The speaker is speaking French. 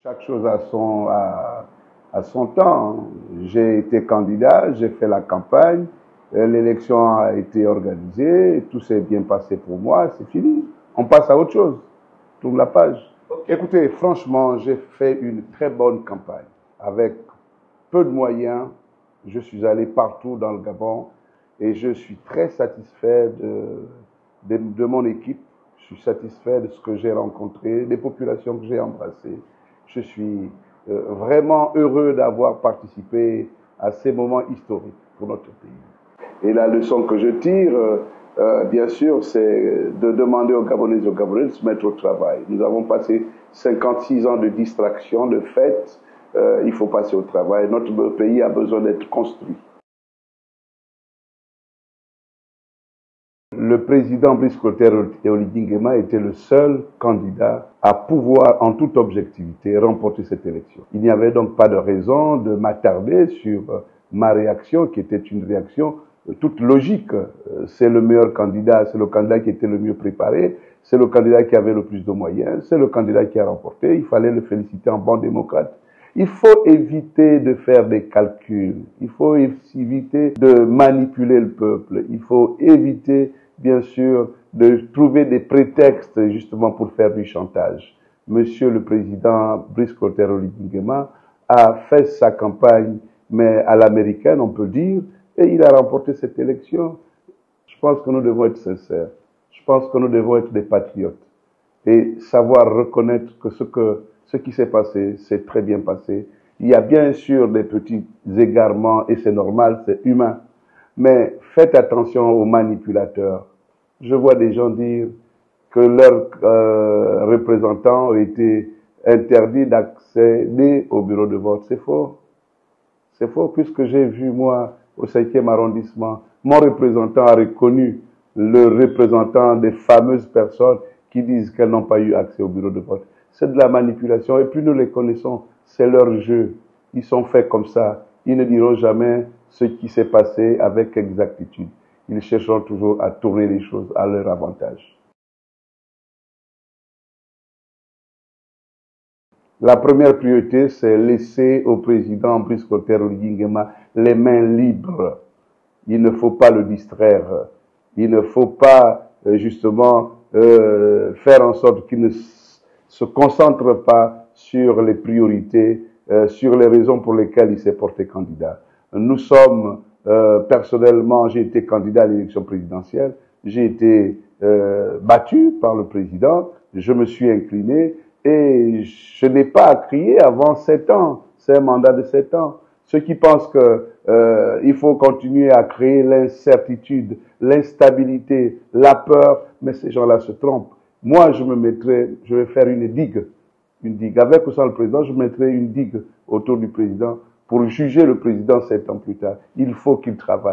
Chaque chose à son temps. J'ai été candidat, j'ai fait la campagne, l'élection a été organisée, tout s'est bien passé pour moi, c'est fini. On passe à autre chose. Tourne la page. Écoutez, franchement, j'ai fait une très bonne campagne. Avec peu de moyens, je suis allé partout dans le Gabon et je suis très satisfait de mon équipe. Je suis satisfait de ce que j'ai rencontré, des populations que j'ai embrassées. Je suis vraiment heureux d'avoir participé à ces moments historiques pour notre pays. Et la leçon que je tire, bien sûr, c'est de demander aux Gabonaises et aux Gabonais de se mettre au travail. Nous avons passé 56 ans de distraction, de fêtes. Il faut passer au travail. Notre pays a besoin d'être construit. Le président Brice Oligui Nguema était le seul candidat à pouvoir, en toute objectivité, remporter cette élection. Il n'y avait donc pas de raison de m'attarder sur ma réaction, qui était une réaction toute logique. C'est le meilleur candidat, c'est le candidat qui était le mieux préparé, c'est le candidat qui avait le plus de moyens, c'est le candidat qui a remporté. Il fallait le féliciter en bon démocrate. Il faut éviter de faire des calculs, il faut éviter de manipuler le peuple, il faut éviter, bien sûr, de trouver des prétextes justement pour faire du chantage. Monsieur le Président Brice Oligui Nguema a fait sa campagne, mais à l'américaine, on peut dire, et il a remporté cette élection. Je pense que nous devons être sincères. Je pense que nous devons être des patriotes et savoir reconnaître que ce qui s'est passé, s'est très bien passé. Il y a bien sûr des petits égarements et c'est normal, c'est humain. Mais faites attention aux manipulateurs. Je vois des gens dire que leurs représentants ont été interdits d'accéder au bureau de vote. C'est faux. C'est faux puisque j'ai vu, moi, au 5e arrondissement, mon représentant a reconnu le représentant des fameuses personnes qui disent qu'elles n'ont pas eu accès au bureau de vote. C'est de la manipulation et puis nous les connaissons, c'est leur jeu. Ils sont faits comme ça. Ils ne diront jamais ce qui s'est passé avec exactitude. Ils chercheront toujours à tourner les choses à leur avantage. La première priorité, c'est laisser au président Brice Oligui Nguema les mains libres. Il ne faut pas le distraire. Il ne faut pas justement faire en sorte qu'il ne se concentre pas sur les priorités, sur les raisons pour lesquelles il s'est porté candidat. Nous sommes, personnellement, j'ai été candidat à l'élection présidentielle, j'ai été battu par le président, je me suis incliné et je n'ai pas à crier avant 7 ans. C'est un mandat de 7 ans. Ceux qui pensent qu'il faut continuer à créer l'incertitude, l'instabilité, la peur, mais ces gens-là se trompent. Moi, je vais faire une digue. Avec ou sans le président, je mettrai une digue autour du président pour juger le président 7 ans plus tard. Il faut qu'il travaille.